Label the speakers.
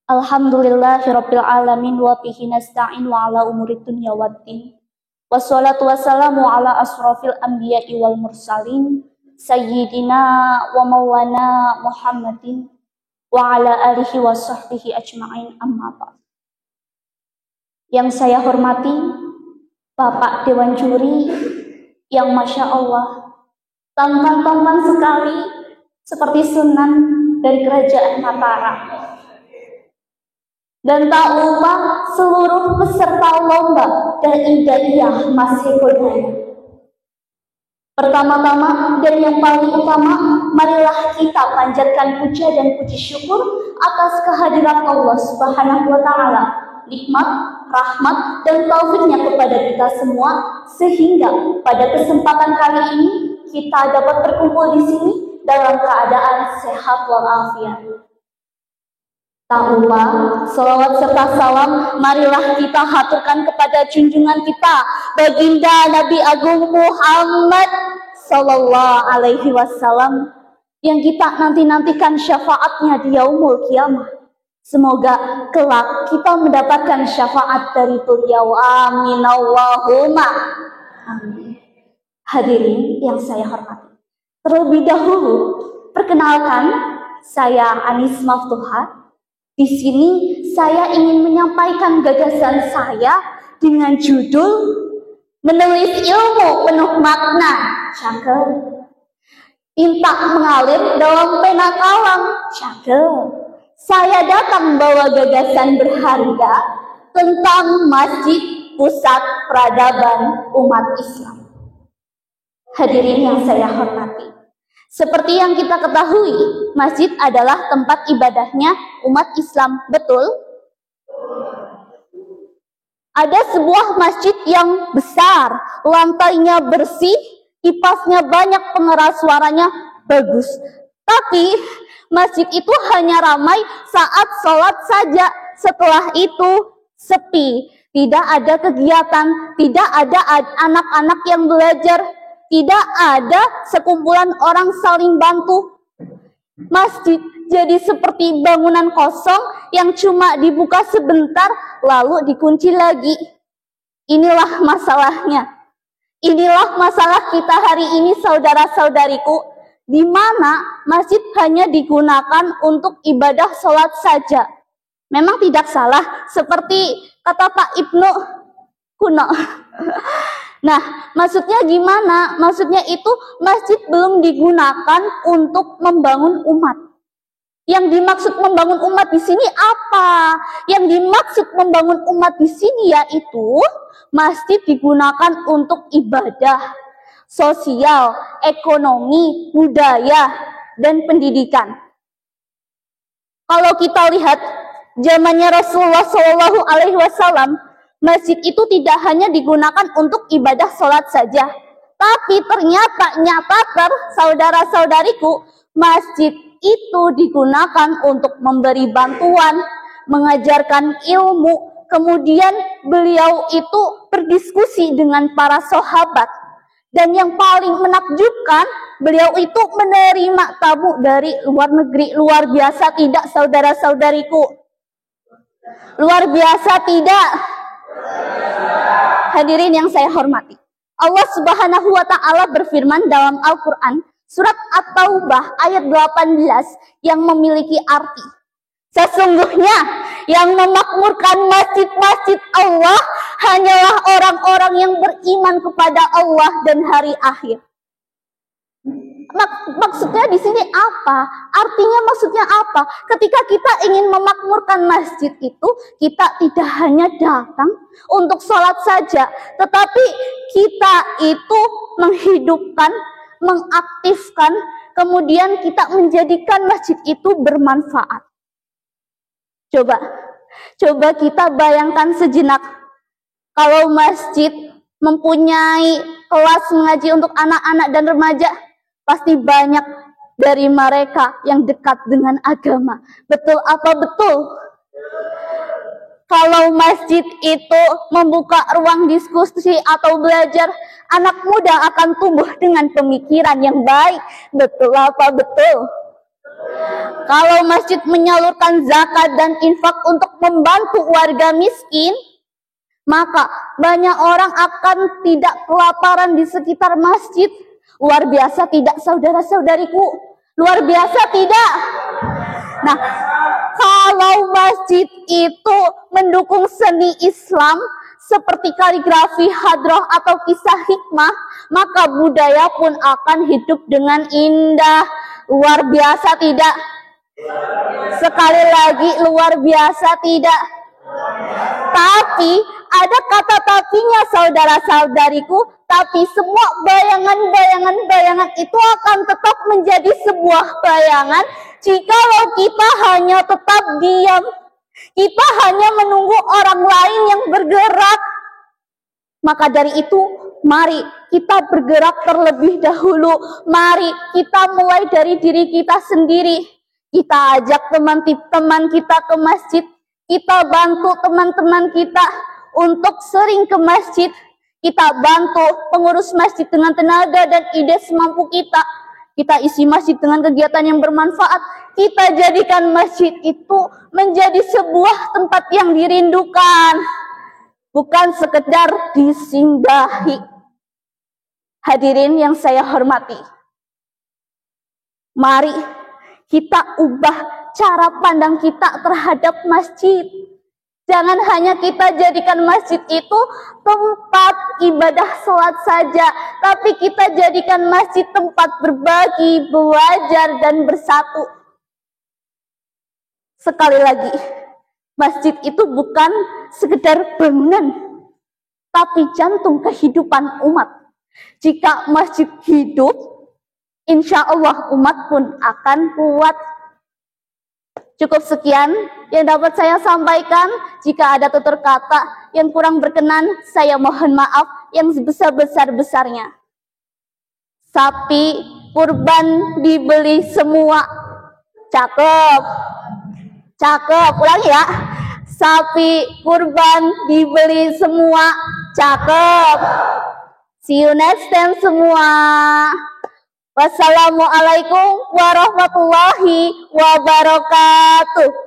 Speaker 1: Alhamdulillahirabbil alamin wa bihi nasta'in wa ala umurid dunya waddin. Wassalatu wassalamu ala asrofil anbiya'i wal mursalin sayyidina wa maulana Muhammadin wa ala alihi wa sahbihi ajma'in, amma ba'd. Yang saya hormati Bapak Dewan Juri yang Masya Allah tampan-tampan sekali seperti Sunan dari Kerajaan Mataram. Dan tak lupa seluruh peserta lomba dan Indaiyah Masjidul Haya. Pertama-tama dan yang paling utama, marilah kita panjatkan puja dan puji syukur atas kehadiran Allah Subhanahu wa Ta'ala, nikmat, rahmat, dan taufiknya kepada kita semua, sehingga pada kesempatan kali ini kita dapat berkumpul di sini dalam keadaan sehat walafiat. Tak lupa, salawat serta salam marilah kita haturkan kepada junjungan kita, baginda Nabi Agung Muhammad Sallallahu Alaihi Wasallam, yang kita nanti-nantikan syafaatnya di yaumul kiamah. Semoga kelak kita mendapatkan syafaat dari beliau. Amin Allahumma amin. Hadirin yang saya hormati, terlebih dahulu perkenalkan, saya Anis Maftuha. Di sini saya ingin menyampaikan gagasan saya dengan judul menulis ilmu penuh makna. Cakep. Tinta mengalir dalam pena kalam. Cakep. Saya datang membawa gagasan berharga tentang Masjid Pusat Peradaban Umat Islam. Hadirin yang saya hormati, seperti yang kita ketahui, masjid adalah tempat ibadahnya umat Islam, betul? Ada sebuah masjid yang besar, lantainya bersih, kipasnya banyak, pengeras suaranya bagus. Tapi masjid itu hanya ramai saat sholat saja. Setelah itu sepi, tidak ada kegiatan, tidak ada anak-anak yang belajar, tidak ada sekumpulan orang saling bantu. Masjid jadi seperti bangunan kosong yang cuma dibuka sebentar lalu dikunci lagi. Inilah masalahnya. Inilah masalah kita hari ini, saudara-saudariku, di mana masjid hanya digunakan untuk ibadah sholat saja. Memang tidak salah, seperti kata Pak Ibnu kuno. Nah, maksudnya gimana? Maksudnya itu masjid belum digunakan untuk membangun umat. Yang dimaksud membangun umat di sini apa? Yang dimaksud membangun umat di sini yaitu masjid digunakan untuk ibadah, sosial, ekonomi, budaya, dan pendidikan. Kalau kita lihat zamannya Rasulullah Shallallahu Alaihi Wasallam, masjid itu tidak hanya digunakan untuk ibadah sholat saja, tapi ternyata saudara-saudariku, masjid itu digunakan untuk memberi bantuan, mengajarkan ilmu. Kemudian beliau itu berdiskusi dengan para sahabat, dan yang paling menakjubkan, beliau itu menerima tamu dari luar negeri. Luar biasa tidak, saudara-saudariku? Luar biasa tidak? Hadirin yang saya hormati, Allah Subhanahu wa Ta'ala berfirman dalam Al-Quran surat At-Taubah ayat 18 yang memiliki arti, sesungguhnya yang memakmurkan masjid-masjid Allah hanyalah orang-orang yang beriman kepada Allah dan hari akhir. Maksudnya di sini apa? Artinya maksudnya apa? Ketika kita ingin memakmurkan masjid itu, kita tidak hanya datang untuk sholat saja, tetapi kita itu menghidupkan, mengaktifkan, kemudian kita menjadikan masjid itu bermanfaat. Coba kita bayangkan sejenak, kalau masjid mempunyai kelas mengaji untuk anak-anak dan remaja, pasti banyak dari mereka yang dekat dengan agama. Betul apa betul? Kalau masjid itu membuka ruang diskusi atau belajar, anak muda akan tumbuh dengan pemikiran yang baik. Betul apa betul? Kalau masjid menyalurkan zakat dan infak untuk membantu warga miskin, maka banyak orang akan tidak kelaparan di sekitar masjid. Luar biasa tidak, saudara-saudariku? Luar biasa tidak? Nah, kalau masjid itu mendukung seni Islam seperti kaligrafi, hadroh, atau kisah hikmah, maka budaya pun akan hidup dengan indah. Luar biasa tidak? Sekali lagi, luar biasa tidak? Tapi ada kata tapinya, saudara-saudariku. Tapi semua bayangan itu akan tetap menjadi sebuah bayangan jikalau kita hanya tetap diam. Kita hanya menunggu orang lain yang bergerak. Maka dari itu, mari kita bergerak terlebih dahulu. Mari kita mulai dari diri kita sendiri. Kita ajak teman-teman kita ke masjid. Kita bantu teman-teman kita untuk sering ke masjid. Kita bantu pengurus masjid dengan tenaga dan ide semampu kita. Kita isi masjid dengan kegiatan yang bermanfaat. Kita jadikan masjid itu menjadi sebuah tempat yang dirindukan, bukan sekedar disinggahi. Hadirin yang saya hormati, mari kita ubah cara pandang kita terhadap masjid. Jangan hanya kita jadikan masjid itu tempat ibadah sholat saja, tapi kita jadikan masjid tempat berbagi, belajar, dan bersatu. Sekali lagi, masjid itu bukan sekedar bangunan, tapi jantung kehidupan umat. Jika masjid hidup, insya Allah umat pun akan kuat. Cukup sekian yang dapat saya sampaikan. Jika ada tutur kata yang kurang berkenan, saya mohon maaf yang sebesar-besar-besarnya. Sapi kurban dibeli semua. Cakep. Cakep. Ulangi ya. Sapi kurban dibeli semua. Cakep. See you next time semua. Wassalamualaikum warahmatullahi wabarakatuh.